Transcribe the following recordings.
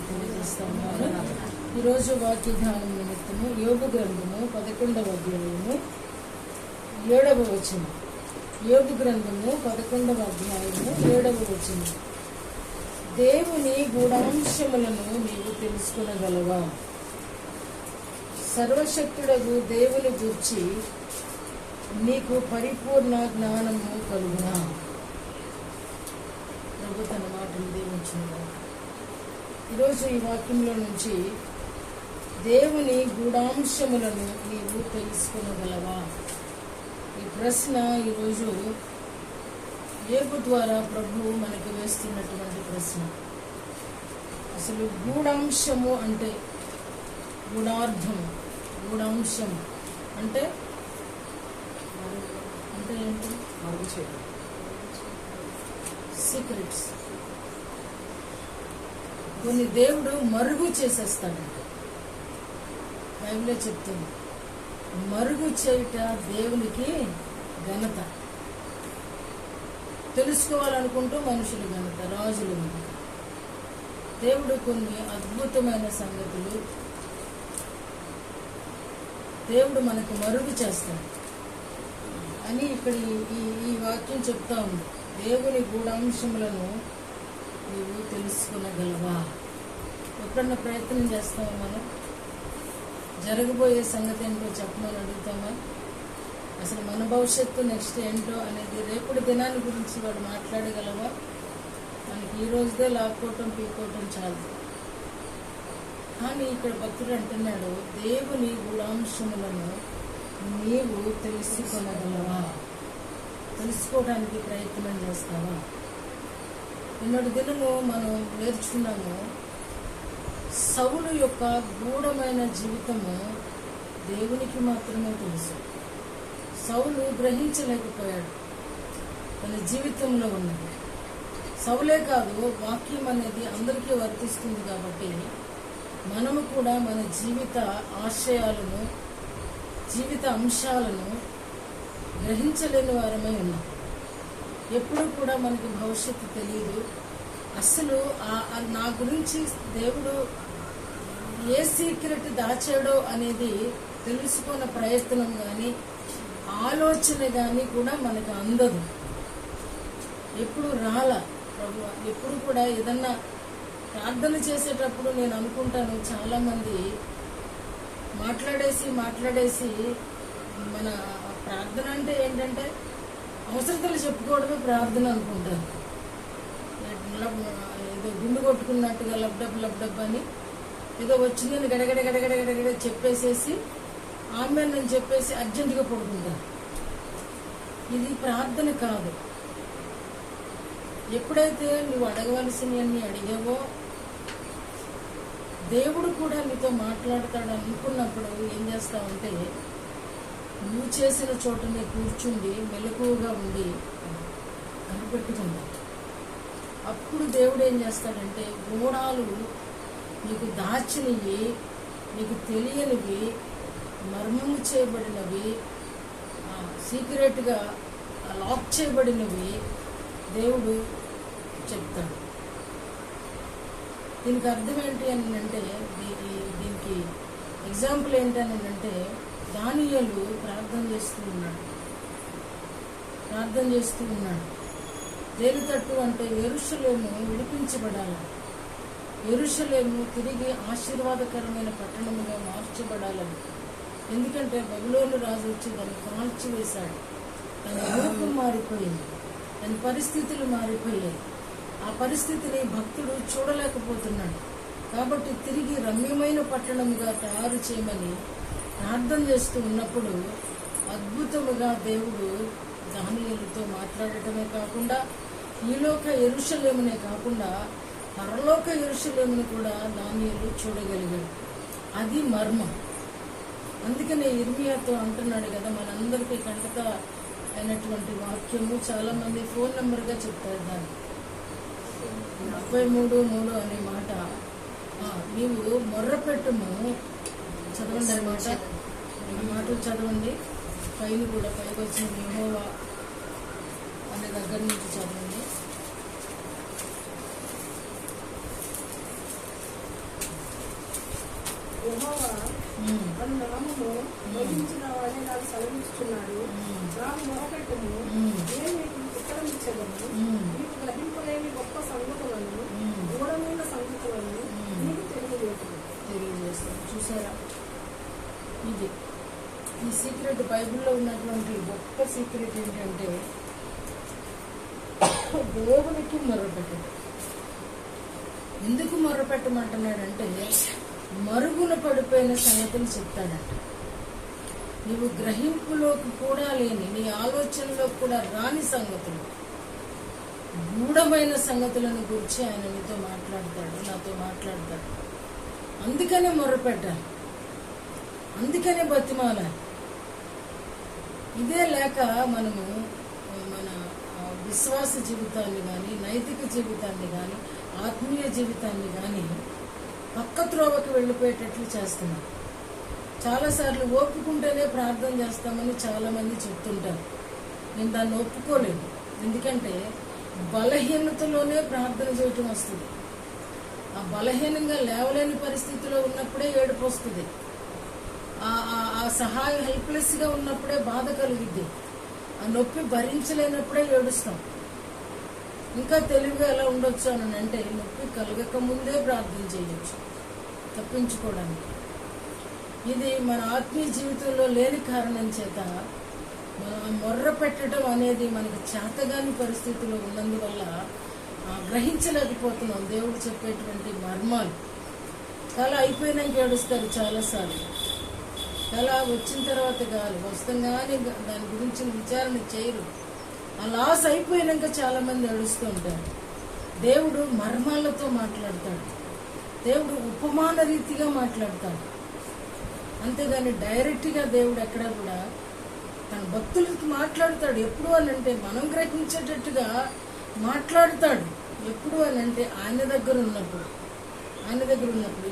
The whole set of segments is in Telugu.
తెలియజేస్తాను. ఈరోజు వాక్య ధ్యానం నిమిత్తము యోబు గ్రంథము 11వ అధ్యాయము 7వ వచనం. యోబు గ్రంథము 11వ అధ్యాయము 7వ వచనం. దేవుని గూఢాంశములను నీవు తెలుసుకొనగలవా? సర్వశక్తుడగు దేవుని గూర్చి నీకు పరిపూర్ణ జ్ఞానము కలుగునా? ప్రభు తన మాటలు దీవించును. ఈరోజు ఈ వాక్యంలో నుంచి దేవుని గూఢాంశములను నీవు తెలుసుకొనగలవా? ఈ ప్రశ్న ఈరోజు యోబు ద్వారా ప్రభువు మనకి వేస్తున్నటువంటి ప్రశ్న. అసలు గూఢాంశము అంటే గూఢార్థం, గూఢాంశం అంటే అంటే ఏంటి? సీక్రెట్స్. కొన్ని దేవుడు మరుగు చేసేస్తాడంట. బైబిల్లో చెప్తుంది, మరుగు చేయుట దేవునికి ఘనత. తెలుసుకోవాలనుకుంటూ మనుషులు ఘనత, రాజులు ఘనత. దేవుడు కొన్ని అద్భుతమైన సంగతులు దేవుడు మనకు మరుగు చేస్తాడు అని ఇక్కడ ఈ వాక్యం చెప్తా ఉంది. దేవుని గూఢాంశములను నీవు తెలుసుకునగలవా? ఎప్పుడన్నా ప్రయత్నం చేస్తామా? మనం జరగబోయే సంగతి ఏంటో చెప్పమని అడుగుతామా? అసలు మన భవిష్యత్తు నెక్స్ట్ ఏంటో అనేది రేపటి దినాన్ని గురించి వాడు మాట్లాడగలవా? మనకి ఈ రోజుదే లాక్కోవటం పీకోవటం చాలు. కానీ ఇక్కడ భక్తుడు అంటున్నాడు, దేవుని గూఢాంశములను నీవు తెలుసుకొనగలవా? తెలుసుకోవడానికి ప్రయత్నం చేస్తావా? నిన్నటి దినము మనం నేర్చుకున్నాము, సౌలు యొక్క గూఢమైన జీవితము దేవునికి మాత్రమే తెలుసు. సౌలు గ్రహించలేకపోయాడు తన జీవితంలో ఉన్నది. సౌలే కాదు, వాక్యం అనేది అందరికీ వర్తిస్తుంది. కాబట్టి మనము కూడా మన జీవిత ఆశయాలను, జీవిత అంశాలను గ్రహించలేని వారమై ఉన్నాం. ఎప్పుడు కూడా మనకి భవిష్యత్తు తెలియదు. అసలు నా గురించి దేవుడు ఏ సీక్రెట్ దాచాడో అనేది తెలుసుకున్న ప్రయత్నం కానీ ఆలోచన కానీ కూడా మనకు అందదు. ఎప్పుడు రాలా ప్రభు. ఎప్పుడు కూడా ఏదన్నా ప్రార్థన చేసేటప్పుడు నేను అనుకుంటాను, చాలామంది మాట్లాడేసి మన ప్రార్థన అంటే ఏంటంటే అవసరతలు చెప్పుకోవడమే ప్రార్థన అనుకుంటారు. ఏదో గుండు కొట్టుకున్నట్టుగా లబ్డబ్ అని ఏదో వచ్చిందని గడగడ చెప్పేసేసి ఆమె నేను చెప్పేసి అర్జెంటుగా పడుకుంటారు. ఇది ప్రార్థన కాదు. ఎప్పుడైతే నువ్వు అడగవలసినవన్నీ అడిగావో దేవుడు కూడా నీతో మాట్లాడతాడు అనుకున్నప్పుడు ఏం చేస్తావంటే, నువ్వు చేసిన చోటనే కూర్చుండి మెలకువగా ఉండి కనిపెట్టుకుంటావు. అప్పుడు దేవుడు ఏం చేస్తాడంటే, గూఢాలు నీకు దాచినవి, నీకు తెలియనివి, మర్మము చేయబడినవి, సీక్రెట్గా లాక్ చేయబడినవి దేవుడు చెప్తాడు. దీనికి అర్థం ఏంటి అని అంటే, దీనికి ఎగ్జాంపుల్ ఏంటి అని అంటే, దానియేలు ప్రార్థన చేస్తూ ఉన్నాడు. దేని తట్టు అంటే యెరూషలేము విడిపించబడాలి, యెరూషలేము తిరిగి ఆశీర్వాదకరమైన పట్టణముగా మార్చబడాలని. ఎందుకంటే బబులోను రాజు వచ్చి దాన్ని కాల్చివేశాడు. తన రూపం మారిపోయింది, తన పరిస్థితులు మారిపోయాయి. ఆ పరిస్థితిని భక్తుడు చూడలేకపోతున్నాడు. కాబట్టి తిరిగి రమ్యమైన పట్టణముగా తయారు చేయమని ప్రార్థన చేస్తూ ఉన్నప్పుడు అద్భుతముగా దేవుడు దానియేలుతో మాట్లాడటమే కాకుండా ఈలోక యెరూషలేమునే కాకుండా పరలోక యెరూషలేమును కూడా దానియేలు చూడగలిగాడు. అది మర్మం. అందుకనే ఇర్మియాతో అంటున్నాడు కదా, మనందరికీ కంటత అయినటువంటి వాక్యము. చాలా మంది ఫోన్ నెంబర్గా చెప్తారు దాన్ని, 33:3 అనే మాట. నీవు మొర్రపెట్టుము, చదవండి అనమాట. ఆ మాటలు చదవండి. పైన కూడా పైకి వచ్చిన యెహోవా అనే దగ్గర నుంచి చదవండి. యెహోవా అను నామము వహించిన వాడే నాకు సెలవిస్తున్నాడు. నాకు మొరపెట్టుము, నేను నీకు ఉత్తరం ఇచ్చేదను. నీకు గ్రహింపలేని గొప్ప సంగతులను, గూఢమైన సంగతులను నీకు తెలియజేస్తాను. చూసారా, ఇది ఈ సీక్రెట్ బైబిల్లో ఉన్నటువంటి గొప్ప సీక్రెట్ ఏంటంటే దేవునికి మొర్రపెట్టడం. ఎందుకు మొర్రపెట్టమంటున్నాడంటే మరుగున పడిపోయిన సంగతులు చెప్తాడంట. నువ్వు గ్రహింపులోకి కూడా లేని, నీ ఆలోచనలో కూడా రాని సంగతులు, గూఢమైన సంగతులను గురించి ఆయన నీతో మాట్లాడతాడు, నాతో మాట్లాడతాడు. అందుకనే మొర్రపెట్టాలి, అందుకనే బతిమాలాలి. ఇదే లేక మనము మన విశ్వాస జీవితాన్ని కానీ, నైతిక జీవితాన్ని కానీ, ఆత్మీయ జీవితాన్ని కానీ పక్క త్రోవకి వెళ్ళిపోయేటట్లు చేస్తున్నాం. చాలాసార్లు ఒప్పుకుంటేనే ప్రార్థన చేస్తామని చాలామంది చెప్తుంటారు. నేను దాన్ని ఒప్పుకోలేదు. ఎందుకంటే బలహీనతలోనే ప్రార్థన చేయటం వస్తుంది. ఆ బలహీనంగా లేవలేని పరిస్థితిలో ఉన్నప్పుడే ఏడుపు వస్తుంది. ఆ సహాయం హెల్ప్లెస్గా ఉన్నప్పుడే బాధ కలిగిద్ది. ఆ నొప్పి భరించలేనప్పుడే ఏడుస్తాం. ఇంకా తెలివిగా ఎలా ఉండొచ్చు అని అంటే నొప్పి కలగక ముందే ప్రార్థన చేయొచ్చు తప్పించుకోవడానికి. ఇది మన ఆత్మీయ జీవితంలో లేని కారణం చేత మొర్ర పెట్టడం అనేది మనకి చేతగాని పరిస్థితిలో ఉన్నందువల్ల గ్రహించలేకపోతున్నాం దేవుడు చెప్పేటువంటి మర్మాలు. కళ అయిపోయినాక ఏడుస్తారు చాలాసార్లు. కళ వచ్చిన తర్వాత కాదు, వస్తుందని దాని గురించి విచారణ చేయరు. ఆ లాస్ అయిపోయినాక చాలా మంది ఏడుస్తూ ఉంటారు. దేవుడు మర్మాలతో మాట్లాడతాడు, దేవుడు ఉపమాన రీతిగా మాట్లాడతాడు. అంతేగాని డైరెక్ట్గా దేవుడు ఎక్కడ కూడా తన భక్తులకి మాట్లాడతాడు. ఎప్పుడు అని అంటే మనం గ్రహించేటట్టుగా మాట్లాడతాడు. ఎప్పుడు అని అంటే ఆయన దగ్గర ఉన్నప్పుడు.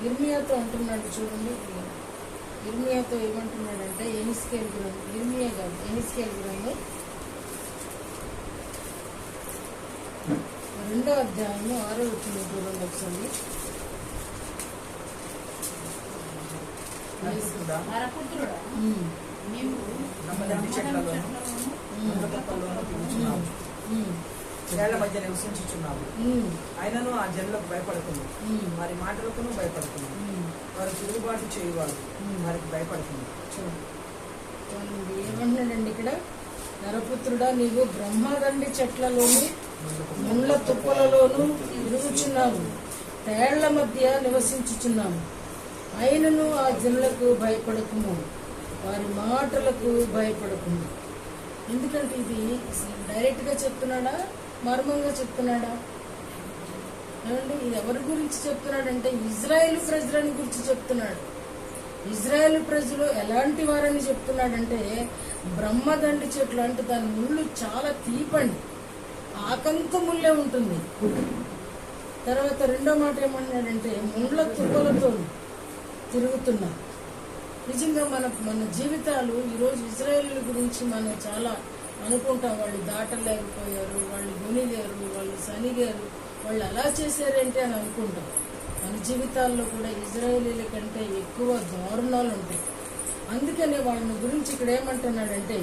ఇర్మియాతో అంటున్నాడు చూడండి. ఇర్మియాతో ఏమంటున్నాడంటే ఎహెజ్కేలు గ్రంథం, ఇర్మియా కాదు, ఎహెజ్కేలు గ్రంథం 2వ అధ్యాయము 6వ వచనం చూడండి ఒకసారి. నరపుత్రుడా, నీవు జనుల మధ్య నివసించుచున్నావు. ఆయనను ఆ జనులకు భయపడుతుంది, వారి మాటలకు భయపడుతుంది. వారు తిరుగుబాటు చేయవారు, వారికి భయపడుతుంది. ఏమన్నాడండి ఇక్కడ? నరపుత్రుడా, నీవు బ్రహ్మదండి చెట్లలోను ముళ్ళ తుప్పలలోను తిరుగుచున్నావు, తేళ్ల మధ్య నివసించుచున్నావు. ఆయనను ఆ జనులకు భయపడకుము, వారి మాటలకు భయపడకుము. ఎందుకంటే ఇది డైరెక్ట్గా చెప్తున్నాడా, మర్మంగా చెప్తున్నాడా? ఏమండి, ఇది ఎవరి గురించి చెప్తున్నాడంటే ఇజ్రాయేల్ ప్రజలని గురించి చెప్తున్నాడు. ఇజ్రాయేల్ ప్రజలు ఎలాంటి వారని చెప్తున్నాడంటే బ్రహ్మదండి చెట్లు అంటే దాని ముళ్ళు చాలా తీపండి, ఆకంత ముళ్ళే ఉంటుంది. తర్వాత రెండో మాట ఏమన్నాడంటే ముళ్ళ తుప్పలతో తిరుగుతున్నా. నిజంగా మన జీవితాలు ఈరోజు ఇజ్రాయేల్ గురించి మనం చాలా అనుకుంటాం. వాళ్ళు దాటలేకపోయారు, వాళ్ళు గునిగారు, వాళ్ళు సనిగారు, వాళ్ళు అలా చేశారేంటి అని అనుకుంటాం. మన జీవితాల్లో కూడా ఇజ్రాయేలీల కంటే ఎక్కువ దారుణాలు ఉంటాయి. అందుకనే వాళ్ళని గురించి ఇక్కడ ఏమంటున్నాడంటే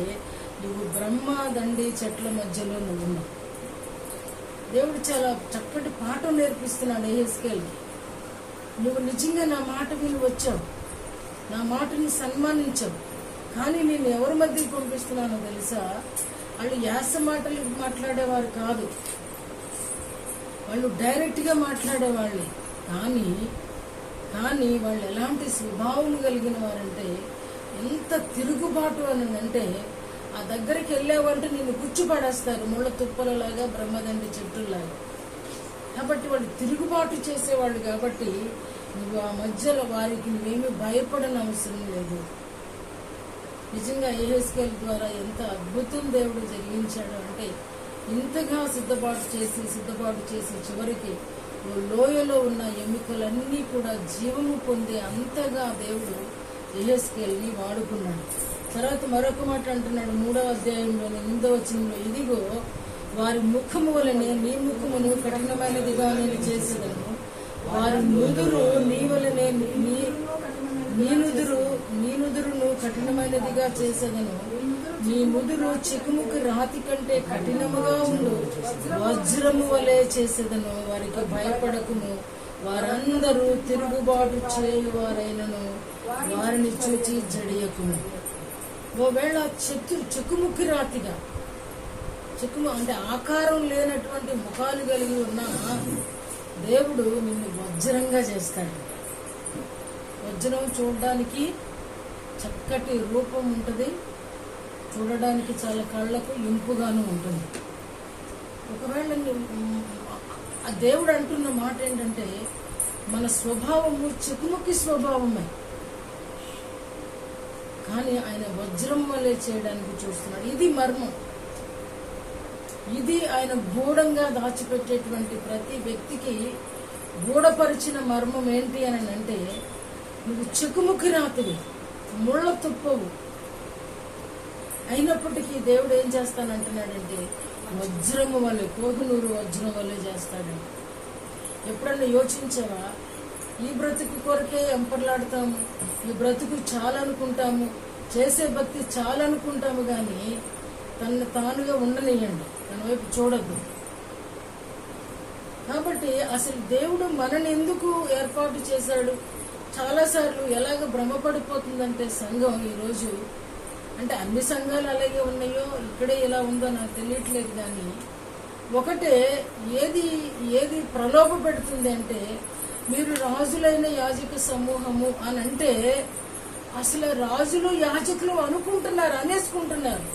నువ్వు బ్రహ్మదండి చెట్ల మధ్యలో నువ్వు ఉన్నావు. దేవుడు చాలా చక్కటి పాఠం నేర్పిస్తున్నాడు ఎహెజ్కేలుకి. నువ్వు నిజంగా నా మాట విని వచ్చావు, నా మాటని సన్మానించావు. కానీ నేను ఎవరి మధ్యకి పంపిస్తున్నానో తెలుసా? వాళ్ళు యాస మాటలు మాట్లాడేవారు కాదు, వాళ్ళు డైరెక్ట్గా మాట్లాడేవాళ్ళే. కానీ వాళ్ళు ఎలాంటి స్వభావం కలిగిన వారంటే ఎంత తిరుగుబాటు అని అంటే ఆ దగ్గరికి వెళ్ళావంటే నిన్ను గుచ్చిపడేస్తారు, ముళ్ళ తుప్పలలాగా, బ్రహ్మదండి చెట్టులాగా. కాబట్టి వాళ్ళు తిరుగుబాటు చేసేవాళ్ళు. కాబట్టి నువ్వు ఆ మధ్యలో వారికి నువ్వేమీ భయపడని అవసరం లేదు. నిజంగా ఎహెజ్కేలు ద్వారా ఎంత అద్భుతం దేవుడు జరిగించాడు అంటే ఇంతగా సిద్ధపాటు చేసి చివరికి లోయలో ఉన్న ఎముకలన్నీ కూడా జీవము పొందే అంతగా దేవుడు ఎహెజ్కేలుని వాడుకున్నాడు. తర్వాత మరొక మాట అంటున్నాడు 3వ అధ్యాయంలోని 8వ వచనంలో, ఇదిగో వారి ముఖము వలనే నీ ముఖమును కఠినమైనదిగా నేను చేసేదను, వారి నుదురు నీ వలనే నీ నుదురును కఠినమైనదిగా చేసేదను, నీ నుదురు చెకుముకి రాతి కంటే కఠినముగా ఉండు, వజ్రము వలె చేసేదను. వారికి భయపడకుము, వారందరూ తిరుగుబాటు చేయువారైనను వారిని చూచి జడియకుము. ఒకవేళ చెకుముకి రాతిగా, చెక్కుము అంటే ఆకారం లేనటువంటి ముఖాలు కలిగి ఉన్న దేవుడు నిన్ను వజ్రంగా చేస్తాడు. వజ్రం చూడడానికి చక్కటి రూపం ఉంటుంది, చూడడానికి చాలా కళ్ళకు ఇంపుగాను ఉంటుంది. ఒకవేళ ఆ దేవుడు అంటున్న మాట ఏంటంటే మన స్వభావము చెకుముకి స్వభావమే, కానీ ఆయన వజ్రం వల్లే చేయడానికి చూస్తున్నాడు. ఇది మర్మం. ఇది ఆయన గూఢంగా దాచిపెట్టేటువంటి ప్రతి వ్యక్తికి గూఢపరిచిన మర్మం ఏంటి అని అంటే, నువ్వు చెకుముకి రాతివి, ముళ్ళ తుప్పవు, అయినప్పటికీ దేవుడు ఏం చేస్తానంటున్నాడంటే వజ్రము వల్లే, కోహినూరు వజ్రం వల్లే చేస్తాడు. ఎప్పుడన్నా యోచించావా? ఈ బ్రతుకు కొరకే ఎంపర్లాడతాము, ఈ బ్రతుకు చాలనుకుంటాము, చేసే భక్తి చాలనుకుంటాము, కానీ తనను తానుగా ఉండనియండి, తన వైపు చూడద్దు. కాబట్టి అసలు దేవుడు మనని ఎందుకు ఏర్పాటు చేశాడు? చాలాసార్లు ఎలాగ భ్రమపడిపోతుందంటే సంఘం ఈరోజు, అంటే అన్ని సంఘాలు అలాగే ఉన్నాయో ఇక్కడే ఇలా ఉందో నాకు తెలియట్లేదు, కానీ ఒకటే ఏది ప్రలోభ పెడుతుంది అంటే, మీరు రాజులైన యాజక సమూహము అని అంటే అసలు రాజులు యాజకులు అనుకుంటున్నారు, అనేసుకుంటున్నారు.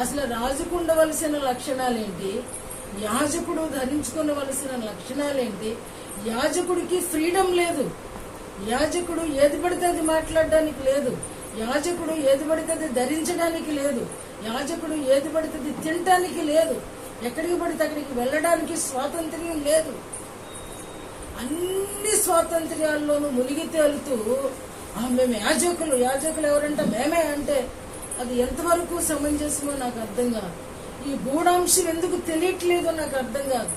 అసలు రాజుకు ఉండవలసిన లక్షణాలేంటి, యాజకుడు ధరించుకోవలసిన లక్షణాలేంటి? యాజకుడికి ఫ్రీడమ్ లేదు, యాజకుడు ఏది పడితే అది మాట్లాడడానికి లేదు, యాజకుడు ఏది పడితే అది ధరించడానికి లేదు, యాజకుడు ఏది పడితే అది తినటానికి లేదు, ఎక్కడికి పడితే అక్కడికి వెళ్ళడానికి స్వాతంత్ర్యం లేదు. అన్ని స్వాతంత్ర్యాల్లోనూ మునిగి తేలుతూ మేము యాజకులు ఎవరంటే మేమే అంటే అది ఎంతవరకు సమంజసమో నాకు అర్థం కాదు. ఈ గూఢాంశం ఎందుకు తెలియట్లేదో నాకు అర్థం కాదు.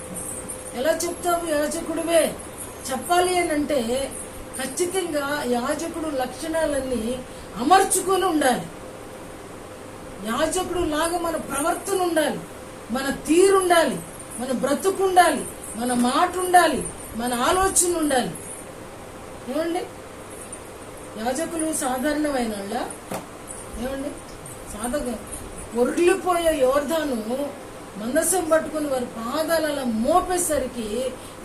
ఎలా చెప్తావు యాజకుడివే? చెప్పాలి అని అంటే ఖచ్చితంగా యాజకుడు లక్షణాలన్నీ అమర్చుకొని ఉండాలి. యాజకుడు లాగా మన ప్రవర్తన ఉండాలి, మన తీరుండాలి, మన బ్రతుకు ఉండాలి, మన మాట ఉండాలి, మన ఆలోచన ఉండాలి. ఏమండి, యాజకులు సాధారణమైన వాళ్ళ? ఏమండి, పొర్లిపోయే యోర్ధాను మందసం పట్టుకుని వారి పాదాలు అలా మోపేసరికి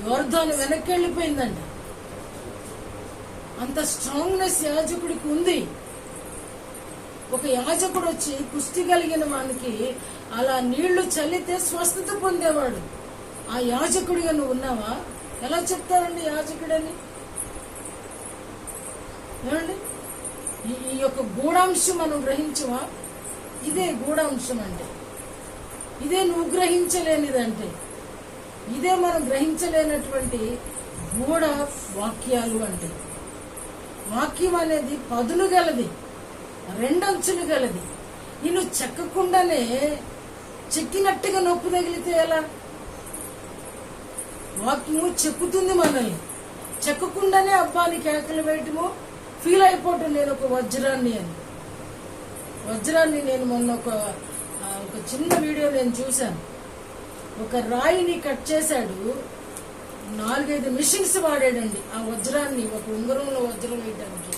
యోర్ధాను వెనక్కి వెళ్ళిపోయిందంట. అంత స్ట్రాంగ్నెస్ యాజకుడికి ఉంది. ఒక యాజకుడు వచ్చి కుష్టి కలిగిన వానికి అలా నీళ్లు చల్లితే స్వస్థత పొందేవాడు. ఆ యాజకుడిగా నువ్వు ఉన్నావా? ఎలా చెప్తారండి యాజకుడని? ఏమండి, ఈ యొక్క గూఢాంశం మనం గ్రహించవా? ఇదే గూఢాంశం అంటే, ఇదే నువ్వు గ్రహించలేనిదంటే, ఇదే మనం గ్రహించలేనటువంటి గూఢ వాక్యాలు అంటే. వాక్యం అనేది పదులు గలది, రెండంచులు గలది. నిన్ను చెక్కకుండానే చెక్కినట్టుగా నొప్పి తగిలితే ఎలా? వాక్యము చెక్కుతుంది మనల్ని, చెక్కకుండానే అబ్బాని కేకలు వేయటము, ఫీల్ అయిపోవటం నేను ఒక వజ్రాన్ని అని. వజ్రాన్ని నేను మొన్న ఒక చిన్న వీడియో నేను చూశాను. ఒక రాయిని కట్ చేశాడు, 4-5 మిషన్స్ వాడాడండి ఆ వజ్రాన్ని ఒక ఉంగరంలో వజ్రం వేయడానికి.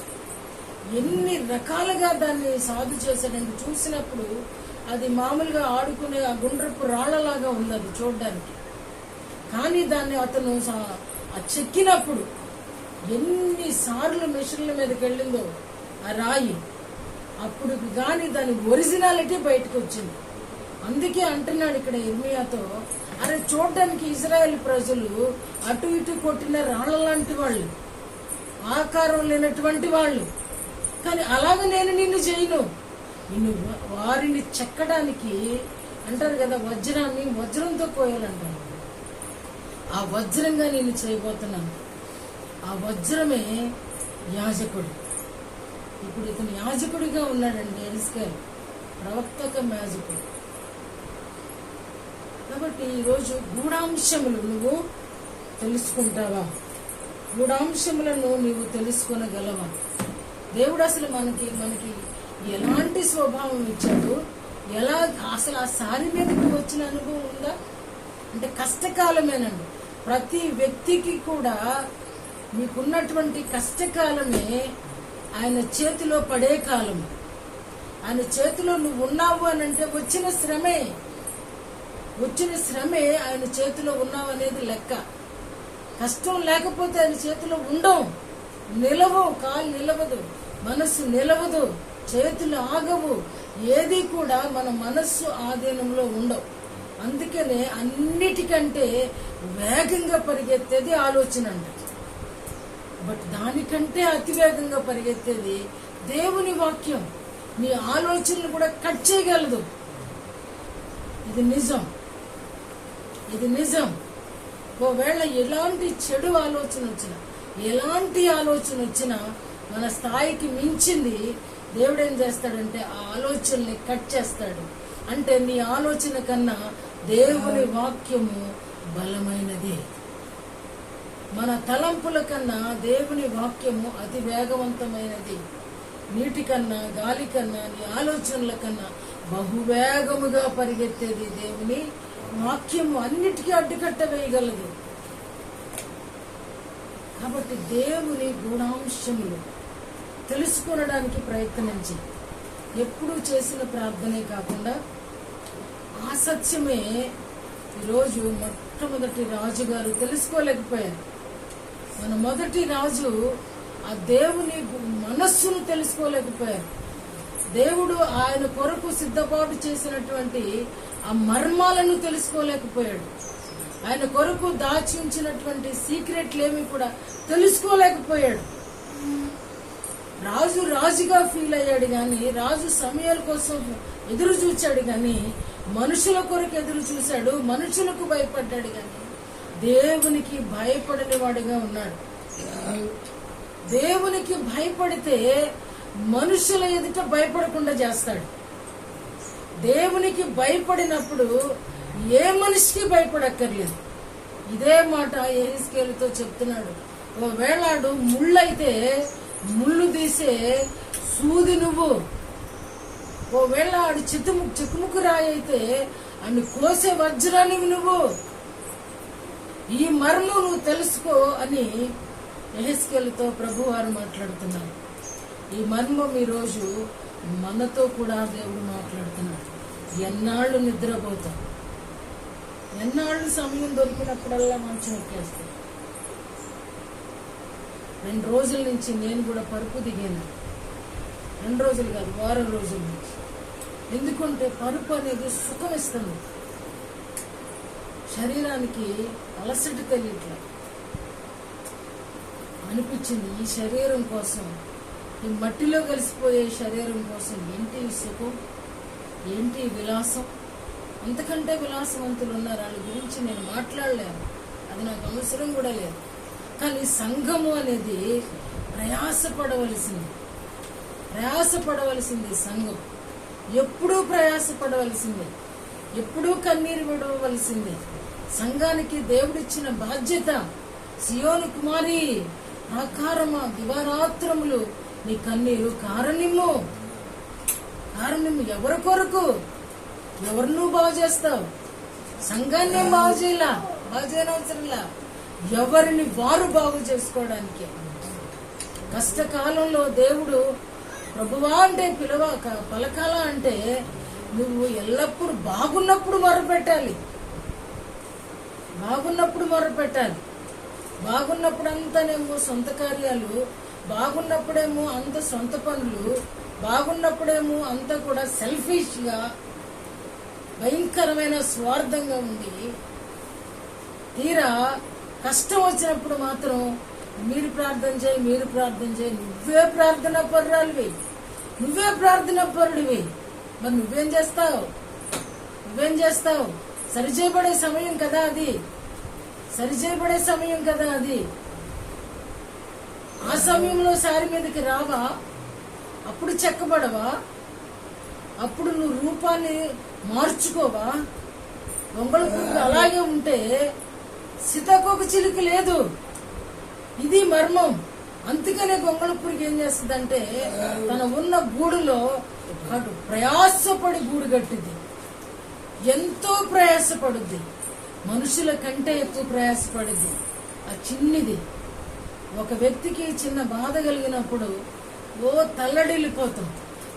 ఎన్ని రకాలుగా దాన్ని సాధు చేశాడండి. చూసినప్పుడు అది మామూలుగా ఆడుకునే ఆ గుండ్రపు రాళ్లలాగా ఉంది అది చూడడానికి, కానీ దాన్ని అతను చెక్కినప్పుడు ఎన్నిసార్లు మిషన్ల మీదకి వెళ్ళిందో ఆ రాయి, అప్పుడు కానీ దాని ఒరిజినాలిటీ బయటకు వచ్చింది. అందుకే అంటున్నాడు ఇక్కడ ఇర్మియాతో, అరే చూడడానికి ఇజ్రాయెల్ ప్రజలు అటు ఇటు కొట్టిన రాళ్ల లాంటి వాళ్ళు, ఆకారం లేనటువంటి వాళ్ళు, కానీ అలాగ నేను నిన్ను చేయను. నిన్ను వారిని చెక్కడానికి అంటారు కదా, వజ్రాన్ని వజ్రంతో కోయాలంటారు. ఆ వజ్రంగా నేను చేయబోతున్నాను. ఆ వజ్రమే యాజకుడు. ఇప్పుడు ఇతను యాజకుడిగా ఉన్నాడండి, ఎరిస్కేల్ ప్రవక్తక యాజకుడు. కాబట్టి ఈరోజు గూఢాంశములు నువ్వు తెలుసుకుంటావా? గూఢాంశములను నీవు తెలుసుకొనగలవా? దేవుడు అసలు మనకి మనకి ఎలాంటి స్వభావం ఇచ్చాడు, ఎలా అసలు ఆ సారి మీదకి వచ్చిన అనుభవం ఉందా అంటే కష్టకాలమేనండి. ప్రతి వ్యక్తికి కూడా మీకున్నటువంటి కష్టకాలమే ఆయన చేతిలో పడే కాలం. ఆయన చేతిలో నువ్వు ఉన్నావు అని అంటే వచ్చిన శ్రమే ఆయన చేతిలో ఉన్నావు అనేది లెక్క. కష్టం లేకపోతే ఆయన చేతిలో ఉండవు, నిలవవు, కాలు నిలవదు, మనస్సు నిలవదు, చేతులు ఆగవు, ఏది కూడా మన మనస్సు ఆధీనంలో ఉండవు. అందుకనే అన్నిటికంటే వేగంగా పరిగెత్తేది ఆలోచన అంట. బట్ దానికంటే అతివేగంగా పరిగెత్తేది దేవుని వాక్యం. నీ ఆలోచనలు కూడా కట్ చేయగలదు. ఇది నిజం. ఒకవేళ ఎలాంటి చెడు ఆలోచన వచ్చినా, ఎలాంటి ఆలోచన వచ్చినా మన స్థాయికి మించింది దేవుడు ఏం చేస్తాడంటే ఆ ఆలోచనల్ని కట్ చేస్తాడు. అంటే నీ ఆలోచన కన్నా దేవుని వాక్యము బలమైనది. మన తలంపుల కన్నా దేవుని వాక్యము అతి వేగవంతమైనది. నీటి కన్నా, గాలి కన్నా, నీ ఆలోచనల కన్నా బహువేగముగా పరిగెత్తేది దేవుని వాక్యము. అన్నిటికీ అడ్డుకట్ట వేయగలదు. కాబట్టి దేవుని గుణాంశములు తెలుసుకొనడానికి ప్రయత్నించి ఎప్పుడూ చేసిన ప్రార్థనే కాకుండా ఆ సత్యమే ఈరోజు మొట్టమొదటి రాజుగారు తెలుసుకోలేకపోయారు. మన మొదటి రాజు ఆ దేవుని మనస్సును తెలుసుకోలేకపోయారు. దేవుడు ఆయన కొరకు సిద్ధపాటు చేసినటువంటి ఆ మర్మాలను తెలుసుకోలేకపోయాడు. ఆయన కొరకు దాచి ఉంచినటువంటి సీక్రెట్లేమి కూడా తెలుసుకోలేకపోయాడు. రాజు రాజుగా ఫీల్ అయ్యాడు గాని, రాజు సమయాల కోసం ఎదురు చూచాడు గాని, మనుషుల కొరకు ఎదురు చూశాడు, మనుషులకు భయపడ్డాడు గాని దేవునికి భయపడని వాడిగా ఉన్నాడు. దేవునికి భయపడితే మనుషుల ఎదుట భయపడకుండా చేస్తాడు. దేవునికి భయపడినప్పుడు ఏ మనిషికి భయపడక్కర్లేదు. ఇదే మాట యెహెజ్కేలుతో చెప్తున్నాడు. ఒకవేళ ముళ్ళైతే ముళ్ళు తీసే సూది నువ్వు, ఒకవేళ ఆడు చిక్కుముక్కు రాయి అయితే అన్ని కోసే వజ్రానివి నువ్వు. ఈ మర్మం నువ్వు తెలుసుకో అని యెహెజ్కేలుతో ప్రభువారు మాట్లాడుతున్నారు. ఈ మర్మం ఈరోజు మనతో కూడా దేవుడు మాట్లాడుతున్నాడు. ఎన్నాళ్ళు నిద్రపోతాం, ఎన్నాళ్ళు సమయం దొరికినప్పుడల్లా మంచం ఎక్కేస్తాం. 2 రోజుల నుంచి నేను కూడా పరుపు దిగాను. 2 రోజులు కాదు, వారం రోజుల నుంచి. ఎందుకంటే పరుపు అనేది సుఖం ఇస్తుంది, శరీరానికి అలసట తెలియట్లా అనిపించింది. ఈ శరీరం కోసం, ఈ మట్టిలో కలిసిపోయే శరీరం కోసం ఏంటి సుఖం, ఏంటి విలాసం? అంతకంటే విలాసవంతులు ఉన్నారు, వాళ్ళ గురించి నేను మాట్లాడలేను, అది నాకు అవసరం కూడా లేదు. కానీ సంఘము అనేది ప్రయాసపడవలసింది సంఘం. ఎప్పుడూ ప్రయాసపడవలసిందే, ఎప్పుడూ కన్నీరు విడవలసిందే. సంఘానికి దేవుడిచ్చిన బాధ్యత. సియోను కుమారి, ఆకారమా, దివారాత్రములు నీ కన్నీరు కారణము. ఎవరి కొరకు? ఎవరు నువ్వు బాగు చేస్తావు? సంఘాన్ని బాగు చేయనవసరంలా, ఎవరిని వారు బాగు చేసుకోవడానికి. కష్టకాలంలో దేవుడు ప్రభువా అంటే పలకాల అంటే నువ్వు ఎల్లప్పుడూ బాగున్నప్పుడు మొరపెట్టాలి. బాగున్నప్పుడు అంతానేమో సొంత కార్యాలు, బాగున్నప్పుడేమో అంత సొంత పనులు, బాగున్నప్పుడేమో అంతా కూడా సెల్ఫిష్ గా, భయంకరమైన స్వార్థంగా ఉంది. తీరా కష్టం వచ్చినప్పుడు మాత్రం మీరు ప్రార్థన చేయి, నువ్వే ప్రార్థన పరుడివి. మరి నువ్వేం చేస్తావు? సరిచేయబడే సమయం కదా అది. ఆ సమయంలో సారి మీదకి రావా? అప్పుడు చెక్కబడవా? అప్పుడు నువ్వు రూపాన్ని మార్చుకోవా? ఒంగళ పురుగు అలాగే ఉంటే సీతాకోక చిలుక లేదు. ఇది మర్మం. అందుకనే గొంగళపురికి ఏం చేస్తుందంటే తన ఉన్న గూడులో అటు ప్రయాసపడి గూడు కట్టింది. ఎంతో ప్రయాసపడుద్ది, మనుషుల కంటే ఎక్కువ ప్రయాసపడుద్ది. ఆ చిన్నిది ఒక వ్యక్తికి చిన్న బాధ కలిగినప్పుడు తల్లడిల్లిపోతాం.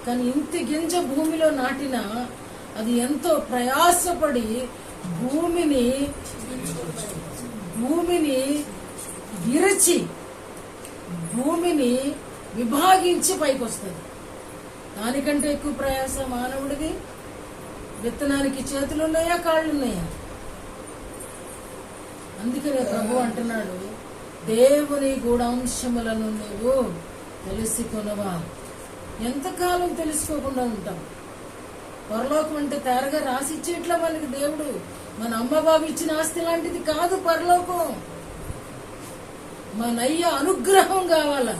కానీ ఇంటి గింజ భూమిలో నాటినా అది ఎంతో ప్రయాసపడి భూమిని విరచి భూమిని విభాగించి పైకి వస్తుంది. దానికంటే ఎక్కువ ప్రయాస మానవుడిది. విత్తనానికి చేతులున్నాయా, కాళ్ళున్నాయా? అందుకనే ప్రభు అంటున్నాడు, దేవుని గూఢాంశములను నువ్వు తెలుసుకొనవా. ఎంతకాలం తెలుసుకోకుండా ఉంటాం? పరలోకం అంటే తేరగా రాసిచ్చేట్లా మనకి దేవుడు మన అమ్మ బాబు ఇచ్చిన ఆస్తి లాంటిది కాదు పరలోకం. మన అయ్య అనుగ్రహం కావాల,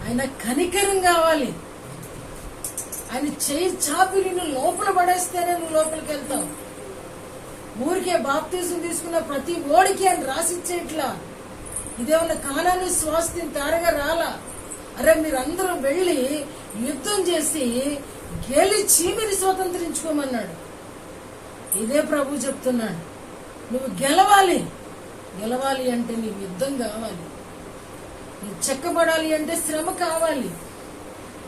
ఆయన కనికరం కావాలి. ఆయన చేయి చాపి నిన్ను లోపల పడేస్తేనే నువ్వు లోపలికి వెళ్తావు. ఊరికే బాప్తీసం తీసుకున్న ప్రతి ఓడికి ఆయన రాసిచ్చేట్లా. ఇదేమన్నా కానాను స్వాస్థ్యం తేరగా రాలా. అరే మీరందరూ వెళ్ళి యుద్ధం చేసి గెలిచి మీరు స్వతంత్రించుకోమన్నాడు. ఇదే ప్రభు చెప్తున్నాడు. నువ్వు గెలవాలి. గెలవాలి అంటే నీకు యుద్ధం కావాలి. నువ్వు చెక్కబడాలి అంటే శ్రమ కావాలి.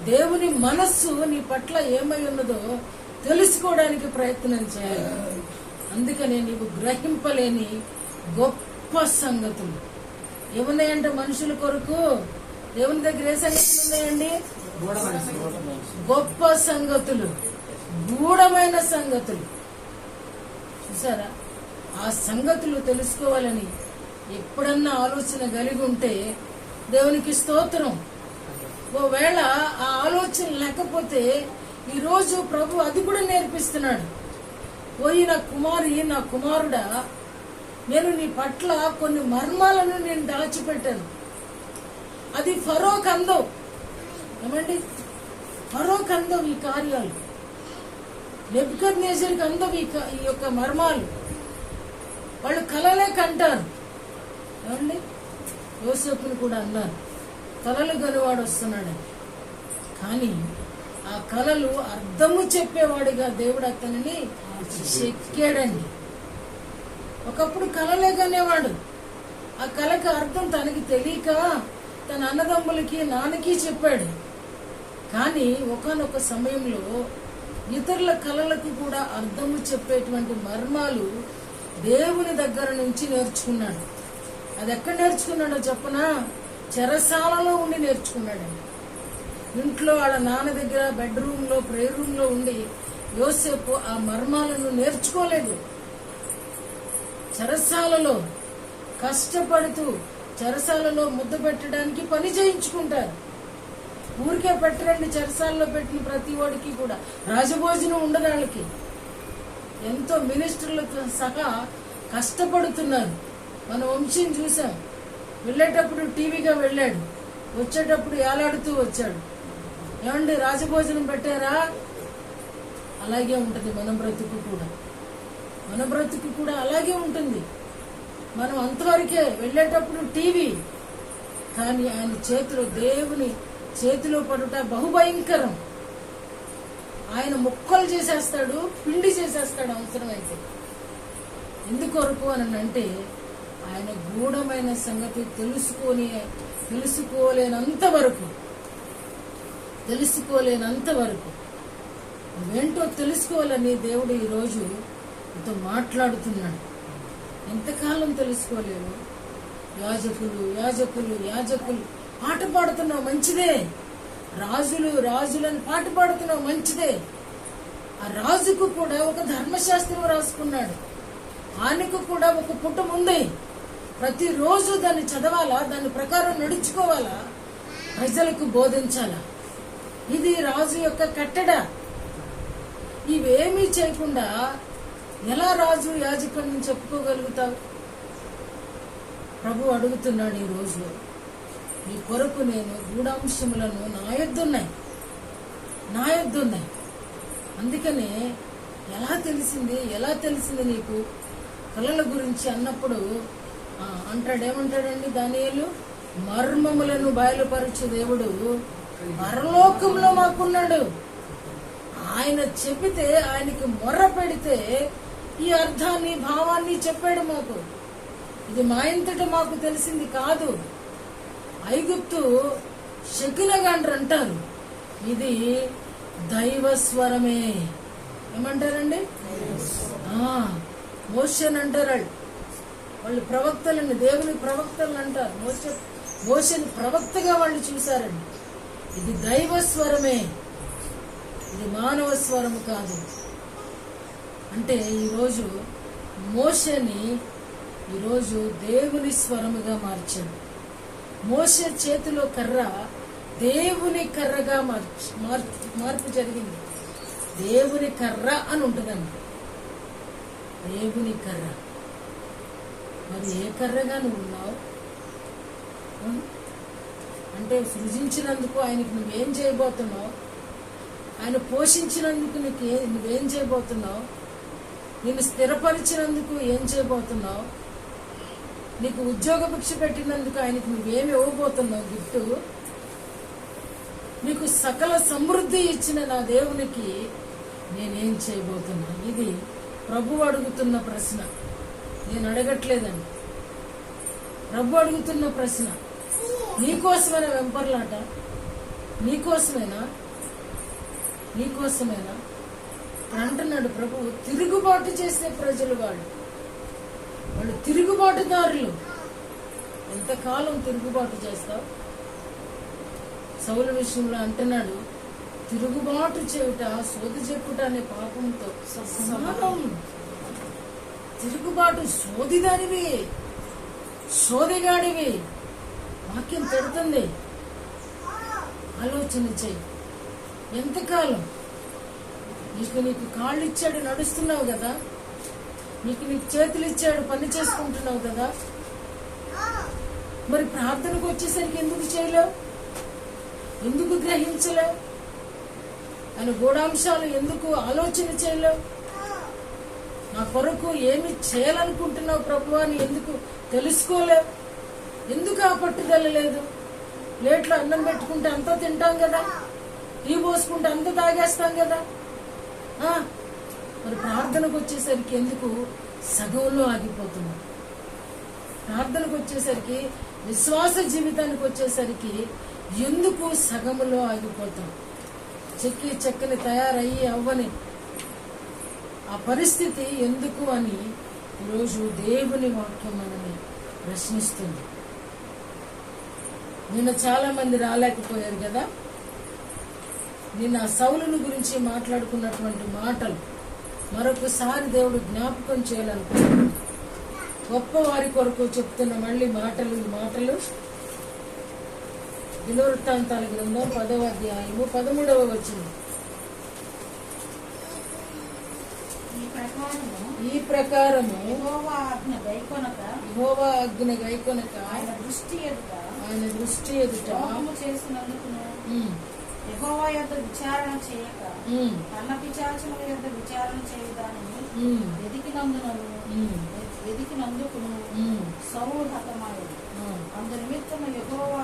దేవుని మనస్సు నీ పట్ల ఏమై ఉన్నదో తెలుసుకోవడానికి ప్రయత్నం చేయాలి. అందుకనే నీవు గ్రహింపలేని గొప్ప సంగతులు ఏమున్నాయంటే మనుషుల కొరకు దేవుని దగ్గర ఏ సంగతులు ఉన్నాయండి? గొప్ప సంగతులు, గూఢమైన సంగతులు. చూసారా? ఆ సంగతులు తెలుసుకోవాలని ఎప్పుడన్నా ఆలోచన కలిగి ఉంటే దేవునికి స్తోత్రం. ఒకవేళ ఆ ఆలోచన లేకపోతే ఈరోజు ప్రభు అది కూడా నేర్పిస్తున్నాడు. పోయి నా కుమారి, నా కుమారుడా, నేను నీ పట్ల కొన్ని మర్మాలను నేను దాచిపెట్టాను. అది ఫరోకు అందం. ఏమండి? ఫరోకు అందం ఈ కార్యాలు, నెబుకద్నెజరుకు అందం ఈ యొక్క మర్మాలు. వాళ్ళు కలలే కంటారు. ఏమండి? యోసేపుని కూడా అన్నారు, కలలు గనువాడు వస్తున్నాడని. కానీ ఆ కలలు అర్థము చెప్పేవాడిగా దేవుడు అతనిని చెక్కాడండి. ఒకప్పుడు కలలే కనేవాడు. ఆ కళకి అర్థం తనకి తెలియక తన అన్నదమ్ములకి, నాన్నకి చెప్పాడు. కానీ ఒకానొక సమయంలో ఇతరుల కళలకు కూడా అర్థము చెప్పేటువంటి మర్మాలు దేవుని దగ్గర నుంచి నేర్చుకున్నాడు. అది ఎక్కడ నేర్చుకున్నాడో చెప్పనా? చెరసాలలో ఉండి నేర్చుకున్నాడండి. ఇంట్లో వాళ్ళ నాన్న దగ్గర బెడ్రూమ్ లో, ప్రేయర్ రూమ్ లో ఉండి యోసేపు ఆ మర్మాలను నేర్చుకోలేదు. చెరసాలలో కష్టపడుతూ చెరసాలలో ముద్ద పెట్టడానికి పని చేయించుకుంటారు. ఊరికే పెట్టరండి. చెరసాలలో పెట్టిన ప్రతి వాడికి కూడా రాజభోజనం ఉండదు. వాళ్ళకి ఎంతో మినిస్టర్లతో సహా కష్టపడుతున్నారు. మన వంశీని చూసాం. వెళ్ళేటప్పుడు టీవీగా వెళ్ళాడు, వచ్చేటప్పుడు ఏలాడుతూ వచ్చాడు. ఏమండి, రాజభోజనం పెట్టారా? అలాగే ఉంటుంది మన బ్రతుకు కూడా. మన బ్రతుకు కూడా అలాగే ఉంటుంది. మనం అంతవరకే, వెళ్ళేటప్పుడు టీవీ. కానీ ఆయన చేతిలో, దేవుని చేతిలో పడుట బహుభయంకరం. ఆయన ముక్కలు చేసేస్తాడు, పిండి చేసేస్తాడు అవసరమైతే. ఎందుకొరకు అని అంటే ఆయన గూఢమైన సంగతి తెలుసుకోలేనంత వరకు నువ్వేంటో తెలుసుకోవాలని దేవుడు ఈరోజు నీతో మాట్లాడుతున్నాడు. ఎంతకాలం తెలుసుకోలేవు? యాజకులు పాట పాడుతున్నావు, మంచిదే. రాజులని పాట పాడుతున్నావు, మంచిదే. ఆ రాజుకు కూడా ఒక ధర్మశాస్త్రం రాసుకున్నాడు. ఆయనకు కూడా ఒక పుటం ఉంది. ప్రతిరోజు దాన్ని చదవాలా, దాని ప్రకారం నడుచుకోవాలా, ప్రజలకు బోధించాలా. ఇది రాజు యొక్క కట్టడ. ఇవేమీ చేయకుండా ఎలా రాజు యాజకుడిని చెప్పుకోగలుగుతావు? ప్రభు అడుగుతున్నాడు ఈరోజు, నీ కొరకు నేను గూఢాంశములను నా యొద్దున్నాయి. అందుకనే ఎలా తెలిసింది నీకు కలల గురించి అన్నప్పుడు ఏమంటాడండి దానియేలు? మర్మములను బయలుపరచు దేవుడు పరలోకంలో మాకున్నాడు. ఆయన చెబితే, ఆయనకి మొర్ర పెడితే ఈ అర్థాన్ని భావాన్ని చెప్పాడు మాకు. ఇది మా ఇంతట మాకు తెలిసింది కాదు. ఐగుప్తు శకునగాండ్రు అంటారు, ఇది దైవస్వరమే. ఏమంటారండి? మోషన్ అంటారు. వాళ్ళు ప్రవక్తలని, దేవుని ప్రవక్తలను అంటారు. మోషన్ ప్రవక్తగా వాళ్ళు చూశారండి. ఇది దైవస్వరమే, ఇది మానవ స్వరము కాదు. అంటే ఈరోజు మోషని ఈరోజు దేవుని స్వరముగా మార్చాడు. మోషే చేతిలో కర్ర దేవుని కర్రగా మార్పు జరిగింది. దేవుని కర్ర అని ఉంటుందండి. దేవుని కర్ర. మరి ఏ కర్రగా నువ్వు ఉన్నావు? అంటే సృజించినందుకు ఆయనకి నువ్వేం చేయబోతున్నావు? ఆయన పోషించినందుకు నువ్వేం చేయబోతున్నావు? నిన్ను స్థిరపరిచినందుకు ఏం చేయబోతున్నావు? నీకు ఉద్యోగ భిక్ష పెట్టినందుకు ఆయనకు నువ్వేమి ఇవ్వబోతున్నావు గిఫ్ట్? నీకు సకల సమృద్ధి ఇచ్చిన నా దేవునికి నేనేం చేయబోతున్నా? ఇది ప్రభు అడుగుతున్న ప్రశ్న. నేను అడగట్లేదండి, ప్రభు అడుగుతున్న ప్రశ్న. నీకోసమైనా వెంపర్లాట? నీకోసమేనా? నీకోసమేనా అంటున్నాడు ప్రభు. తిరుగుబాటు చేసే ప్రజలు వాళ్ళు తిరుగుబాటుదారులు. ఎంతకాలం తిరుగుబాటు చేస్తావు? సౌలు విషయంలో అంటున్నాడు, తిరుగుబాటు చేయుట సోది చెప్పుట అనే పాపంతో సమానం. తిరుగుబాటు సోదిదానివి, సోదిగాడివి. వాక్యం పెడుతుంది, ఆలోచన చెయ్యి. ఎంతకాలం? నీకు కాళ్ళు ఇచ్చాడు, నడుస్తున్నావు కదా. నీకు చేతులు ఇచ్చాడు, పని చేసుకుంటున్నావు కదా. మరి ప్రార్థనకు వచ్చేసరికి ఎందుకు చేయలేవు? ఎందుకు గ్రహించలేవు? ఆయన గూఢాంశాలు ఎందుకు ఆలోచన చేయలేవు? నా కొరకు ఏమి చేయాలనుకుంటున్నావు ప్రభు అని ఎందుకు తెలుసుకోలేవు? ఎందుకు ఆ పట్టుదల లేదు? ప్లేట్లో అన్నం పెట్టుకుంటే అంతా తింటాం కదా, టీ పోసుకుంటే అంతా తాగేస్తాం కదా. మరి ప్రార్థనకు వచ్చేసరికి ఎందుకు సగంలో ఆగిపోతున్నాం? ప్రార్థనకు వచ్చేసరికి, విశ్వాస జీవితానికి వచ్చేసరికి ఎందుకు సగములో ఆగిపోతాం? చెక్కని తయారయ్యి అవ్వని ఆ పరిస్థితి ఎందుకు అని ఈరోజు దేవుని వాక్యం మనని ప్రశ్నిస్తుంది. నిన్న చాలా మంది రాలేకపోయారు కదా. నిన్న సౌలుని గురించి మాట్లాడుకున్నటువంటి మాటలు మరొకసారి దేవుడు జ్ఞాపకం చేయాలనుకుంటున్నాడు. గొప్ప వారి కొరకు చెప్తున్న మళ్ళీ ఈ మాటలు దినవృత్తాంతాల గ్రంథం 10వ అధ్యాయము 13వ వచనం. ఈ ప్రకారము యెహోవా ఆజ్ఞ గైకొనక ఆయన దృష్టి ఎదుట చేసినందుకును యెహోవా యొద్ద విచారణ చేయక కన్న పిశాచముల యొద్ద విచారణ చేయుదానిని వెదికినందుకును సౌలు హతమాయెను. అందునిమిత్తము యెహోవా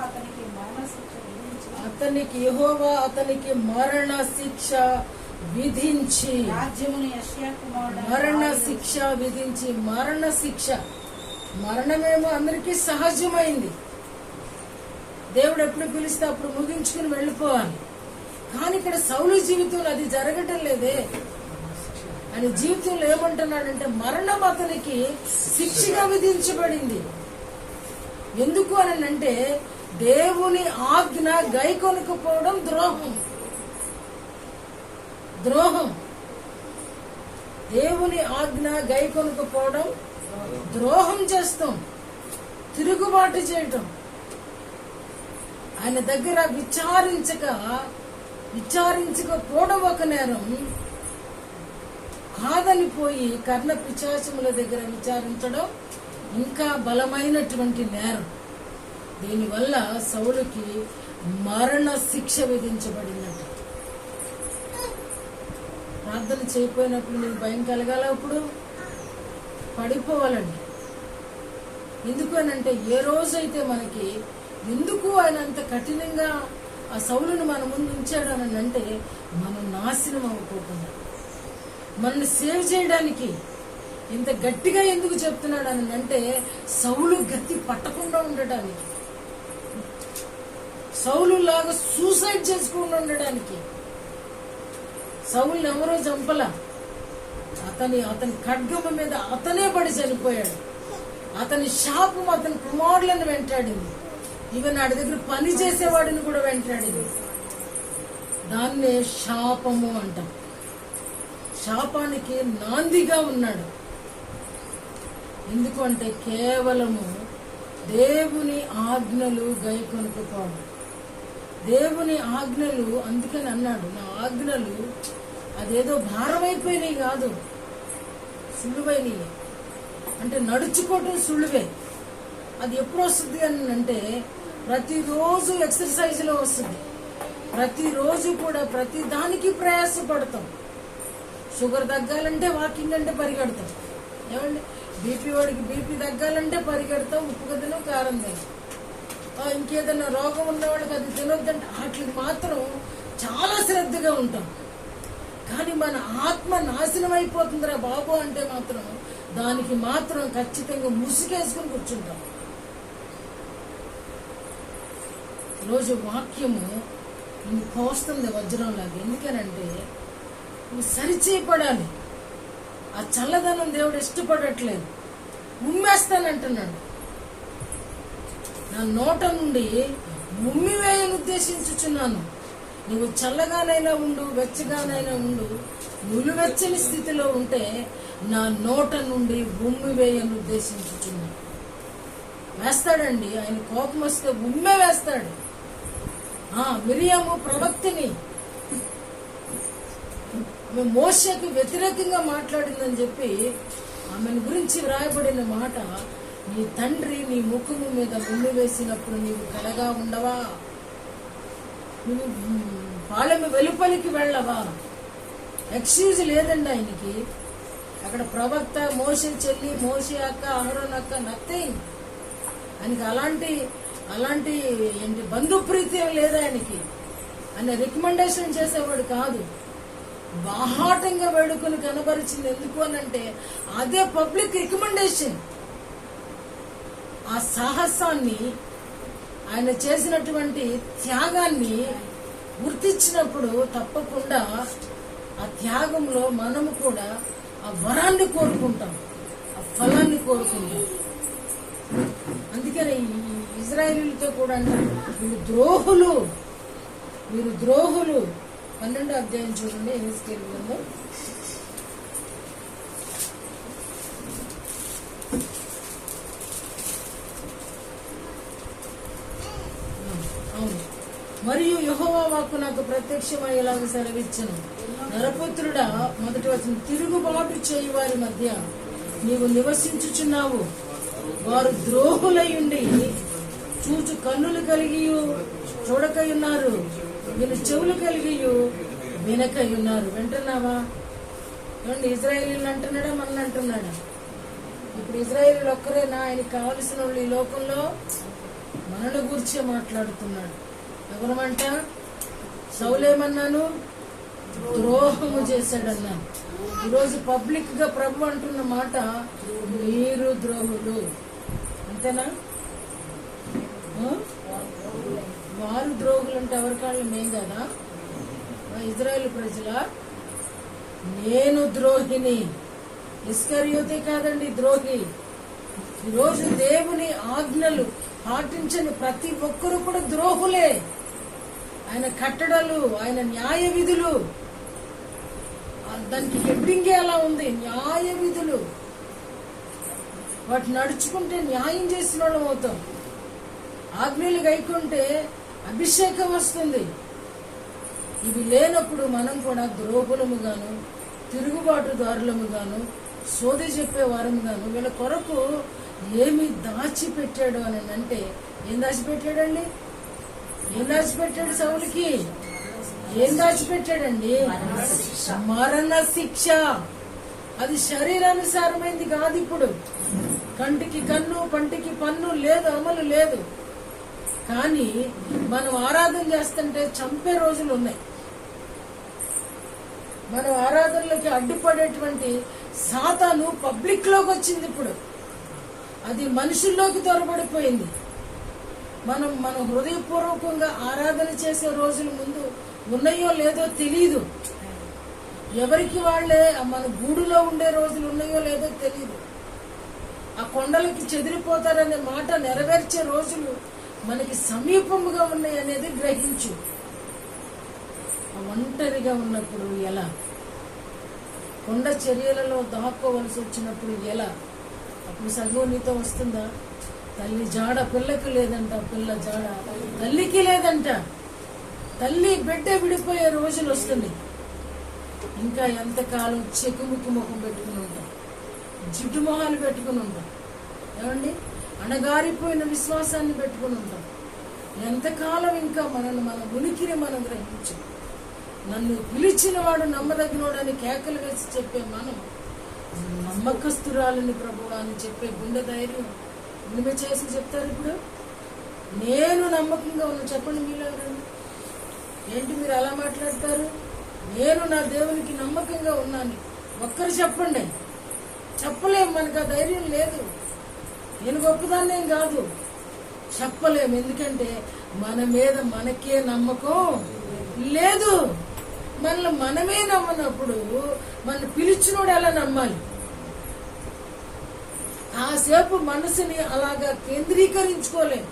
అతనికి మరణ శిక్ష విధించి రాజ్యమును యెషయా కుమారుడు మరణ శిక్ష. మరణమేమో అందరికీ సహజమైంది. దేవుడు ఎప్పుడు పిలిస్తే అప్పుడు ముగించుకుని వెళ్ళిపోవాలి. కానీ ఇక్కడ సౌలు జీవితంలో అది జరగటం లేదే. ఆయన జీవితంలో ఏమంటున్నాడంటే మరణం అతనికి శిక్షగా విధించబడింది. ఎందుకు అని అంటే దేవుని ఆజ్ఞ గైకొనకపోవడం ద్రోహం. దేవుని ఆజ్ఞ గైకొనకపోవడం ద్రోహం చేస్తాం, తిరుగుబాటు చేయటం. ఆయన దగ్గర విచారించకపోవడం ఒక నేరం కాదని పోయి కర్ణ పిశాచముల దగ్గర విచారించడం ఇంకా బలమైనటువంటి నేరం. దీనివల్ల సౌలుకి మరణ శిక్ష విధించబడినట్టు. ప్రార్థన చేయకపోయినప్పుడు నీకు భయం కలగాల, అప్పుడు పడిపోవాలండి. ఎందుకనంటే ఏ రోజైతే మనకి ఎందుకు ఆయన అంత కఠినంగా ఆ సౌలును మన ముందు ఉంచాడు అని అంటే మనం నాశనం అవ్వకోకుండా మనల్ని సేవ్ చేయడానికి ఇంత గట్టిగా ఎందుకు చెప్తున్నాడు అని అంటే సౌలు గతి పట్టకుండా ఉండడానికి, సౌలు లాగా సూసైడ్ చేసుకుండా ఉండడానికి. సౌలుని ఎవరో చంపల, అతని ఖడ్గము మీద అతనే పడి చనిపోయాడు. అతని శాపం అతని కుమారులను వెంటాడింది. ఈవెన్ వాడి దగ్గర పని చేసేవాడిని కూడా వెంటాడింది. దాన్నే శాపము అంటాం. శాపానికి నాందిగా ఉన్నాడు. ఎందుకు అంటే కేవలము దేవుని ఆజ్ఞలు గైకొనుకుపోవడం. దేవుని ఆజ్ఞలు అందుకని అన్నాడు, నా ఆజ్ఞలు అదేదో భారమైపోయినాయి కాదు, సులువైనవి. అంటే నడుచుకోవటం సులువే. అది ఎప్పుడు వస్తుంది అని అంటే ప్రతిరోజు ఎక్సర్సైజ్లో వస్తుంది. ప్రతిరోజు కూడా ప్రతి దానికి ప్రయాసపడతాం. షుగర్ తగ్గాలంటే వాకింగ్ అంటే పరిగెడతాం. ఏమండి, బీపీ వాడికి బీపీ తగ్గాలంటే పరిగెడతాం. ఉప్పు తినం, కారం తినం. ఇంకేదైనా రోగం ఉన్నవాడికి అది తినొద్దంటే వాటికి మాత్రం చాలా శ్రద్ధగా ఉంటాం. కానీ మన ఆత్మ నాశనం అయిపోతుందిరా బాబు అంటే మాత్రం దానికి మాత్రం ఖచ్చితంగా ముసుగేసుకుని కూర్చుంటాం. రోజు వాక్యము నువ్వు కోస్తుంది వజ్రంలాగా. ఎందుకనంటే నువ్వు సరిచేయపడాలి. ఆ చల్లదనం దేవుడు ఇష్టపడట్లేదు. ఉమ్మేస్తానంటున్నాడు. నా నోట నుండి ఉమ్మివేయను ఉద్దేశించుచున్నాను. నువ్వు చల్లగానైనా ఉండు, వెచ్చగానైనా ఉండు. నులువెచ్చని స్థితిలో ఉంటే నా నోట నుండి ఉమ్మివేయను ఉద్దేశించుచున్నాను. వేస్తాడండి. ఆయన కోపం వస్తే ఉమ్మే వేస్తాడు. మిరియాము ప్రవక్తిని ఆమె మోషేకి వ్యతిరేకంగా మాట్లాడిందని చెప్పి ఆమెను గురించి వ్రాయబడిన మాట, నీ తండ్రి నీ ముఖము మీద ముళ్ళు వేసినప్పుడు నీవు కలగా ఉండవా? నువ్వు పాలెము వెలుపలికి వెళ్ళవా? ఎక్స్క్యూజ్ లేదండి ఆయనకి. అక్కడ ప్రవక్త, మోషే చెల్లి, మోషే అక్క, అహరోన్ అక్క, నథింగ్. ఆయనకి అలాంటి ఏంటి బంధుప్రీతి లేదు ఆయనకి. ఆయన రికమెండేషన్ చేసేవాడు కాదు. బాహాటంగా వేడుకొని కనబరిచింది. ఎందుకు అనంటే అదే పబ్లిక్ రికమెండేషన్. ఆ సాహసాన్ని, ఆయన చేసినటువంటి త్యాగాన్ని గుర్తించినప్పుడు తప్పకుండా ఆ త్యాగంలో మనము కూడా ఆ వరాన్ని కోరుకుంటాం, ఆ ఫలాన్ని కోరుకుంటాం. అందుకని ఇజ్రాయేలీలతో కూడా అంటారు, మీరు ద్రోహులు. 12వ అధ్యాయం చూడండి, ఎహెజ్కేలు గ్రంథం. అవును. మరియు యెహోవా వాక్కు నాకు ప్రత్యక్షమయ్యేలాగా సెలవిచ్చెను. నరపుత్రుడా, మొదటి వచనం, తిరుగుబాటు చేయి వారి మధ్య నీవు నివసించుచున్నావు. వారు ద్రోహులయుండి చూచు కన్నులు కలిగి చూడకయున్నారు, వీళ్ళు చెవులు కలిగి వినకయున్నారు. వింటున్నావా? ఏమండి, ఇజ్రాయేలీలు అంటున్నాడా, మనల్ని అంటున్నాడా? ఇప్పుడు ఇజ్రాయేలీలు ఒక్కరేనా? ఆయనకి కావలసిన వాళ్ళు ఈ లోకంలో మనల్ని గురించే మాట్లాడుతున్నాడు. ఎవరమంట? సౌలేమన్నాను, ద్రోహము చేశాడన్నాను. ఈరోజు పబ్లిక్ గా ప్రభు అంటున్న మాట, మీరు ద్రోహులు. అంతేనా? వారు ద్రోహులు అంటే ఎవరి కాళ్ళు? మేం కదా. ఇజ్రాయేల్ ప్రజల, నేను ద్రోహిని. ఇస్కరియోతే కాదండి ద్రోహి. ఈరోజు దేవుని ఆజ్ఞలు పాటించని ప్రతి ఒక్కరు కూడా ద్రోహులే. ఆయన కట్టడలు, ఆయన న్యాయ విధులు, దానికి హెడ్డింగే అలా ఉంది, న్యాయ విధులు. వాటి నడుచుకుంటే న్యాయం చేసిన వాళ్ళం అవుతాం. ఆజ్ఞలు గైకుంటే అభిషేకం వస్తుంది. ఇవి లేనప్పుడు మనం కూడా ద్రోహులముగాను, తిరుగుబాటుదారులముగాను, సోది చెప్పే వారముగాను, వీళ్ళ కొరకు ఏమి దాచిపెట్టాడు అని అంటే, ఏం దాచిపెట్టాడండి? ఏం దాచిపెట్టాడు సౌలుకి? ఏం దాచిపెట్టాడండి? మరణ శిక్ష. అది శరీరానుసారమైంది కాదు. ఇప్పుడు కంటికి కన్ను, పంటికి పన్ను లేదు, అమలు లేదు. కానీ మనం ఆరాధన చేస్తుంటే చంపే రోజులు ఉన్నాయి. మనం ఆరాధనలకి అడ్డుపడేటువంటి సాతాను పబ్లిక్ లోకి వచ్చింది. ఇప్పుడు అది మనుషుల్లోకి దొరబడిపోయింది. మన హృదయపూర్వకంగా ఆరాధన చేసే రోజులు ముందు ఉన్నాయో లేదో తెలియదు. ఎవరికి వాళ్లే మన గూడులో ఉండే రోజులు ఉన్నాయో లేదో తెలియదు. ఆ కొండలకి చెదిరిపోతారనే మాట నెరవేర్చే రోజులు మనకి సమీపముగా ఉన్నాయి అనేది గ్రహించు. ఒంటరిగా ఉన్నప్పుడు ఎలా, కొండ చర్యలలో దాక్కోవలసి వచ్చినప్పుడు ఎలా, అప్పుడు సంఘం నీతో వస్తుందా? తల్లి జాడ పిల్లకి లేదంట, పిల్ల జాడ తల్లికి లేదంట. తల్లి బిడ్డ విడిపోయే రోజులు వస్తుంది. ఇంకా ఎంతకాలం చెకుముకి ముఖం పెట్టుకుని ఉంటాం, జిడ్డు మొహాలు పెట్టుకుని ఉంటాం, ఏమండి అణగారిపోయిన విశ్వాసాన్ని పెట్టుకుని ఉంటాం. ఎంతకాలం ఇంకా మన ఉనికిని మనం గ్రహించు. నన్ను పిలిచిన వాడు నమ్మదగినోడు అని కేకలు వేసి చెప్పే మనం నమ్మకస్తురాలని ప్రభువా అని చెప్పే గుండె ధైర్యం నువ్వే చేసి చెప్తారు. ఇప్పుడు నేను నమ్మకంగా ఉన్నా చెప్పండి. మీరు ఎవరండి? ఏంటి మీరు అలా మాట్లాడతారు? నేను నా దేవునికి నమ్మకంగా ఉన్నాను ఒక్కరు చెప్పండి. చెప్పలేం, మనకు ఆ ధైర్యం లేదు. నేను గొప్పదాన్నేం కాదు, చెప్పలేము. ఎందుకంటే మన మీద మనకే నమ్మకం లేదు. మనల్ని మనమే నమ్మనప్పుడు మన పిలిచినోడు ఎలా నమ్మాలి? కాసేపు మనసుని అలాగా కేంద్రీకరించుకోలేం.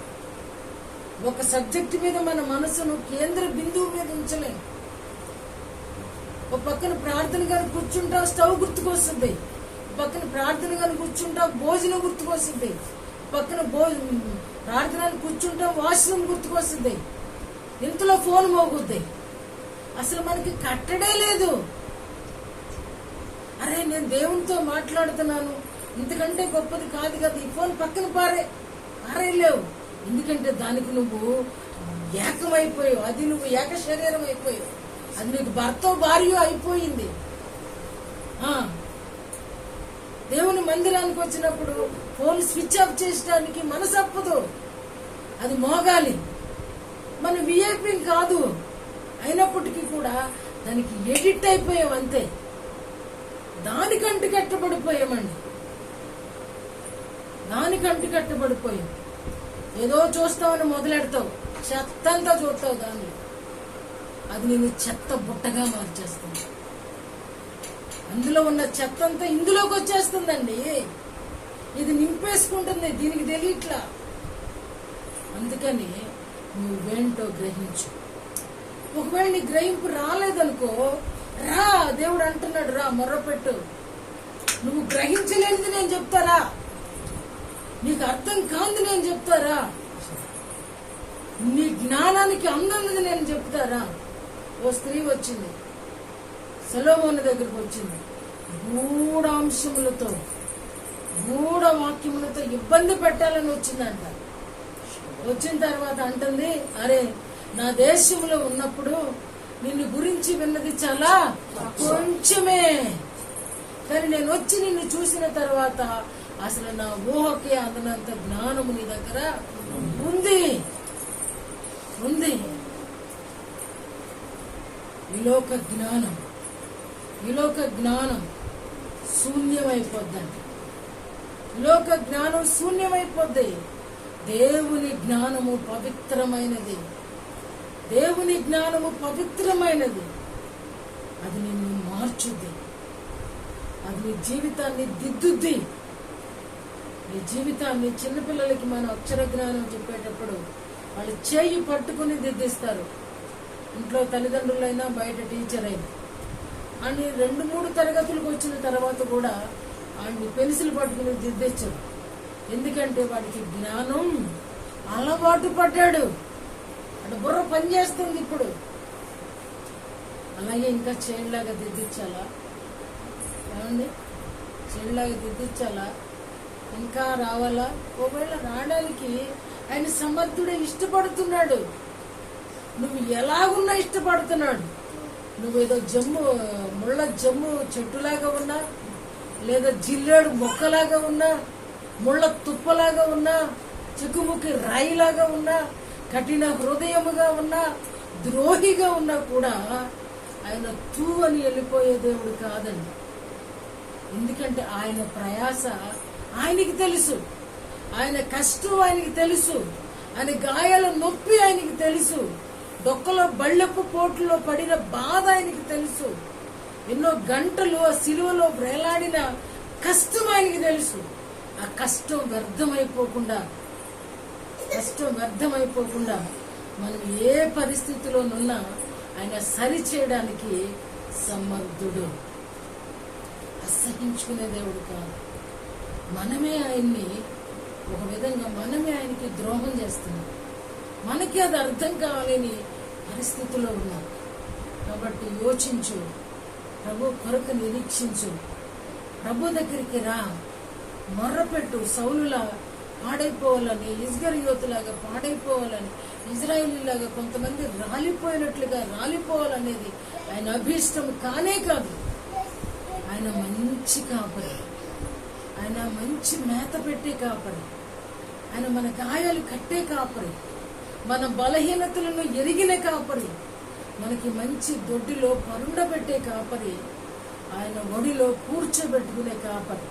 ఒక సబ్జెక్ట్ మీద మన మనసును కేంద్ర బిందువు మీద ఉంచలేం. ఒక పక్కన ప్రార్థన కానీ కూర్చుంటా స్టవ్ గుర్తుకొస్తుంది, పక్కన ప్రార్థన కానీ కూర్చుంటా భోజనం గుర్తుకొస్తుంది, పక్కన ప్రార్థన కూర్చుంటా వాష్రూమ్ గుర్తుకొస్తుంది, ఇంతలో ఫోన్ మోగుద్ది. అసలు మనకి కట్టడే లేదు. అరే నేను దేవునితో మాట్లాడుతున్నాను, ఇంతకంటే గొప్పది కాదు కదా, ఈ ఫోన్ పక్కన పారేయలేవు. ఎందుకంటే దానికి నువ్వు ఏకమైపోయావు, అది నువ్వు ఏక శరీరం అయిపోయావు, అది నీకు భర్త భార్య అయిపోయింది. దేవుని మందిరానికి వచ్చినప్పుడు ఫోన్ స్విచ్ ఆఫ్ చేయడానికి మనసు అప్పదు, అది మోగాలి. మన విఐపీ కాదు, అయినప్పటికీ కూడా దానికి ఎడిట్ అయిపోయాం అంతే. దానికంటూ కట్టబడిపోయామండి, దానికంటూ కట్టబడిపోయాం. ఏదో చూస్తామని మొదలెడతావు, చెత్త అంతా చూస్తావు, దాన్ని అది నేను చెత్త బుట్టగా మార్చేస్తుంది. అందులో ఉన్న చెత్త అంతా ఇందులోకి వచ్చేస్తుందండి. ఇది నింపేసుకుంటుంది, దీనికి తెలియట్లా. అందుకని నువ్వేంటో గ్రహించు. ఒకవేళ నీ గ్రహింపు రాలేదనుకో, రా, దేవుడు అంటున్నాడు రా మొర్రపెట్టు. నువ్వు గ్రహించలేనిది నేను చెప్తారా, నీకు అర్థం కాంది నేను చెప్తారా, నీ జ్ఞానానికి అందన్నది నేను చెప్తారా. ఓ స్త్రీ వచ్చింది, సొలొమోను దగ్గరకు వచ్చింది, గూఢాంశములతో గూఢ వాక్యములతో ఇబ్బంది పెట్టాలని వచ్చిందంట. వచ్చిన తర్వాత అంటుంది, అరే నా దేశంలో ఉన్నప్పుడు నిన్ను గురించి విన్నది చాలా కొంచెమే, కానీ నేను వచ్చి నిన్ను చూసిన తర్వాత అసలు నా ఊహకి అందనంత జ్ఞానము నీ దగ్గర ఉంది. విలోక జ్ఞానం శూన్యమైపోద్దండి. లోక జ్ఞానం శూన్యమైపోద్ది. దేవుని జ్ఞానము పవిత్రమైనది, దేవుని జ్ఞానము పవిత్రమైనది. అది నిన్ను మార్చుద్ది, అది నీ జీవితాన్ని దిద్దుద్ది. నీ జీవితాన్ని చిన్నపిల్లలకి మన అక్షర జ్ఞానం చెప్పేటప్పుడు వాళ్ళు చేయి పట్టుకుని దిద్దిస్తారు. ఇంట్లో తల్లిదండ్రులైనా బయట టీచర్ అయినా అని 2-3 తరగతులకు వచ్చిన తర్వాత కూడా ఆయన్ని పెన్సిల్ పట్టుకుని దిద్దించరు. ఎందుకంటే వాడికి జ్ఞానం అలవాటు పడ్డాడు, అంటే బుర్ర పనిచేస్తుంది. ఇప్పుడు అలాగే ఇంకా చైల్డ్లాగా దిద్దించాలా? ఏమండి, చైల్డ్లాగా దిద్దించాలా? ఇంకా రావాలా? ఒకవేళ రావడానికి ఆయన సమర్థుడే, ఇష్టపడుతున్నాడు. నువ్వు ఎలాగున్నా ఇష్టపడుతున్నాడు. నువ్వేదో ముళ్ళ జమ్ము చెట్టులాగా ఉన్నా, లేదా జిల్లేడు మొక్కలాగా ఉన్నా, ముళ్ళ తుప్పలాగా ఉన్నా, చిక్కుముక్కి రాయిలాగా ఉన్నా, కఠిన హృదయముగా ఉన్నా, ద్రోహిగా ఉన్నా కూడా ఆయన తూ అని వెళ్ళిపోయే దేవుడు కాదండి. ఎందుకంటే ఆయన ప్రయాస ఆయనకి తెలుసు, ఆయన కష్టం ఆయనకి తెలుసు, ఆయన గాయాల నొప్పి ఆయనకి తెలుసు, డొక్కలో బళ్ళెప్పు పోటులో పడిన బాధ ఆయనకి తెలుసు, ఎన్నో గంటలు ఆ సిలువలో వేలాడిన కష్టం ఆయనకి తెలుసు. ఆ కష్టం వ్యర్థమైపోకుండా మనం ఏ పరిస్థితిలోనున్నా ఆయన సరి చేయడానికి సమర్థుడు. అసహించుకునే దేవుడు కాదు. మనమే ఆయన్ని ఒక విధంగా ఆయనకి ద్రోహం చేస్తున్నాం. మనకి అది అర్థం కావాలని పరిస్థితిలో ఉన్నాం. కాబట్టి యోచించు, ప్రభు కొరకు నిరీక్షించు, ప్రభు దగ్గరికి రా, మొర్రపెట్టు. సౌలులా పాడైపోవాలని, ఇస్కరియోతులాగా పాడైపోవాలని, ఇజ్రాయేలీలాగా కొంతమంది రాలిపోయినట్లుగా రాలిపోవాలనేది ఆయన అభీష్టం కానే కాదు. ఆయన మంచి కాపరి, ఆయన మంచి మేత పెట్టే కాపరి, ఆయన మన గాయాలు కట్టే కాపరి, మన బలహీనతలను ఎరిగిన కాపరి, మనకి మంచి దొడ్డిలో పరుండబెట్టే కాపరి, ఆయన ఒడిలో కూర్చోబెట్టుకునే కాపరి.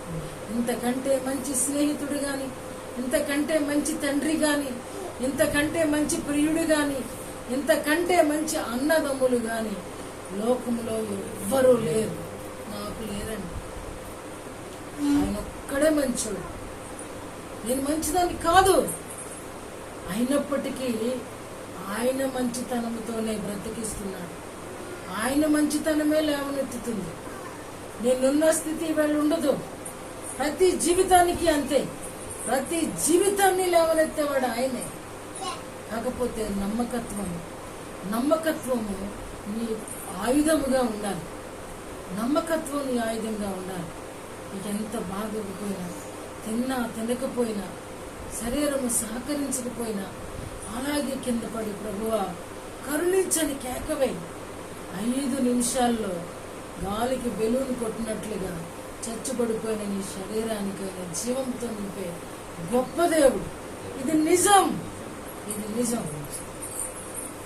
ఇంతకంటే మంచి స్నేహితుడు గాని, ఇంతకంటే మంచి తండ్రి గాని, ఇంతకంటే మంచి ప్రియుడు గాని, ఇంతకంటే మంచి అన్నదమ్ములు గాని లోకంలో ఎవ్వరూ లేరు. నాకు లేరండి. ఆయన ఒక్కడే మంచోడు. నేను మంచిదాన్ని కాదు, అయినప్పటికీ ఆయన మంచితనంతోనే బ్రతికిస్తున్నాడు. ఆయన మంచితనమే లేవనెత్తుతుంది. నేనున్న స్థితి ఇవాళ ఉండదు. ప్రతి జీవితానికి అంతే. ప్రతి జీవితాన్ని లేవనెత్తేవాడు ఆయనే. కాకపోతే నమ్మకత్వము నీ ఆయుధముగా ఉండాలి. నమ్మకత్వం నీ ఆయుధంగా ఉండాలి. నీకు ఎంత బాగోకపోయినా, తినకపోయినా, శరీరము సహకరించకపోయినా అలాగే కింద పడి ప్రభువా కరుణించని కేకవై 5 నిమిషాల్లో గాలికి బెలూన్ కొట్టినట్లుగా చచ్చుబడిపోయిన నీ శరీరానికైనా జీవంతో నింపే గొప్ప దేవుడు. ఇది నిజం.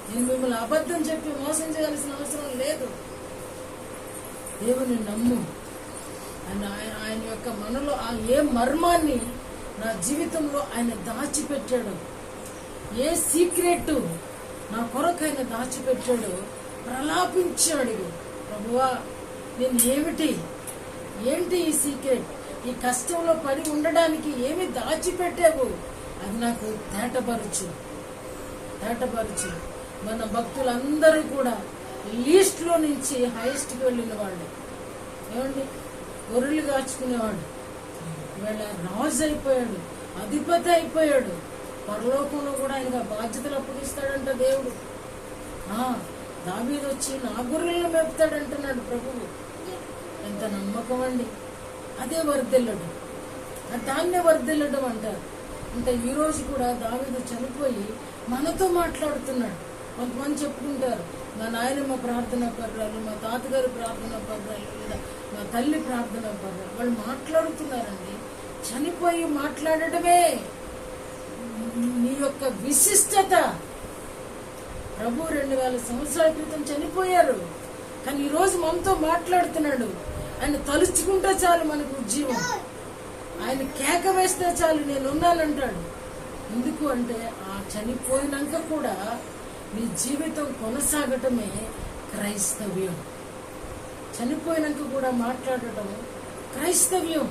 నేను మిమ్మల్ని అబద్ధం చెప్పి మోసం చేయాల్సిన అవసరం లేదు. దేవుని నమ్ము. ఆయన యొక్క మనలో ఆ ఏ మర్మాన్ని నా జీవితంలో ఆయన దాచిపెట్టాడు, ఏ సీక్రెట్ నా కొరకు ఆయన దాచిపెట్టాడో ప్రలాపించాడు. ప్రభువా నేను ఏంటి ఈ సీక్రెట్? ఈ కష్టంలో పడి ఉండడానికి ఏమి దాచిపెట్టావు? అది నాకు తేటపరచు. మన భక్తులందరూ కూడా లీస్ట్ లో నుంచి హైయెస్ట్ కి వెళ్ళిన వాళ్ళు. ఏమండి, గొర్రెలు కాచుకునేవాడు ఇవాళ రాజు అయిపోయాడు, అధిపతి అయిపోయాడు. పరలోకంలో కూడా ఆయనగా బాధ్యతలు అప్పగిస్తాడంట దేవుడు. దావీదు వచ్చి నా గొర్రెలను మేపుతాడంటున్నాడు ప్రభువు. ఎంత నమ్మకం అండి. అదే వర్ధిల్లడం, దాన్నే వర్ధిల్లడం అంటారు. అంటే ఈ రోజు కూడా దావీదు చనిపోయి మనతో మాట్లాడుతున్నాడు. కొంతమంది చెప్పుకుంటారు మా నాయనమ్మ ప్రార్థన పర్రాలు, మా తాతగారి ప్రార్థన పర్రాలు, లేదా మా తల్లి ప్రార్థన పర్రాలు. వాళ్ళు మాట్లాడుతున్నారండి. చనిపోయి మాట్లాడటమే నీ యొక్క విశిష్టత. ప్రభు 2000 సంవత్సరాల క్రితం చనిపోయారు, కానీ ఈ రోజు మనతో మాట్లాడుతున్నాడు. ఆయన తలుచుకుంటే చాలు మనకు ఉజ్జీవం. ఆయన కేక వేస్తే చాలు నేనున్నానంటాడు. ఎందుకు అంటే ఆ చనిపోయినాక కూడా నీ జీవితం కొనసాగటమే క్రైస్తవ్యం. చనిపోయినాక కూడా మాట్లాడటం క్రైస్తవ్యం.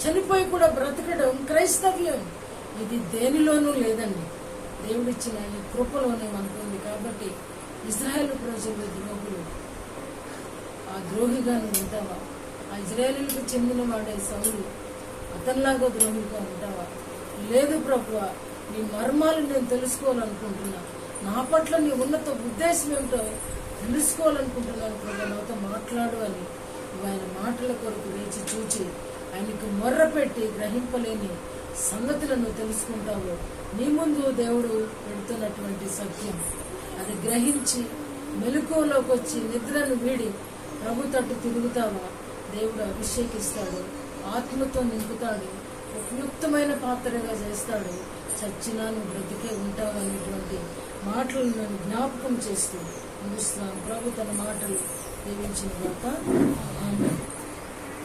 చనిపోయి కూడా బ్రతకడం క్రైస్తవ్యం. ఇది దేనిలోనూ లేదండి, దేవుడిచ్చిన ఈ కృపలోనే మనకుంది. కాబట్టి ఇజ్రాయేలు ప్రజలు ద్రోహులు, ఆ ద్రోహిగా నువ్వు ఉంటావా? ఆ ఇజ్రాయేలులకు చెందిన వాడే సౌలు అతనిలాగా ద్రోహిగా ఉంటావా? లేదు ప్రభువా, నీ మర్మాలు నేను తెలుసుకోవాలనుకుంటున్నా, నా పట్ల నీ ఉన్నత ఉద్దేశం ఏమిటో తెలుసుకోవాలనుకుంటున్నాను ప్రభు, నాతో మాట్లాడు అని నువ్వు ఆయన మాటల కొరకు వేచి చూచి ఆయనకు మొర్రపెట్టి గ్రహింపలేని సంగతులను తెలుసుకుంటావు. నీ ముందు దేవుడు పెడుతున్నటువంటి సత్యం అది గ్రహించి మెలకువలోకి వచ్చి నిద్రను వీడి ప్రభు తట్టు తిరుగుతావా? దేవుడు అభిషేకిస్తాడు, ఆత్మతో నింపుతాడు, ఉపయుక్తమైన పాత్రగా చేస్తాడు. చచ్చినా నువ్వు బ్రతికే ఉంటావు అనేటువంటి మాటలు నన్ను జ్ఞాపకం చేస్తూ ముగిస్తున్నాను. ప్రభు తన మాటలు దీవించిన గాక. ఆమేన్.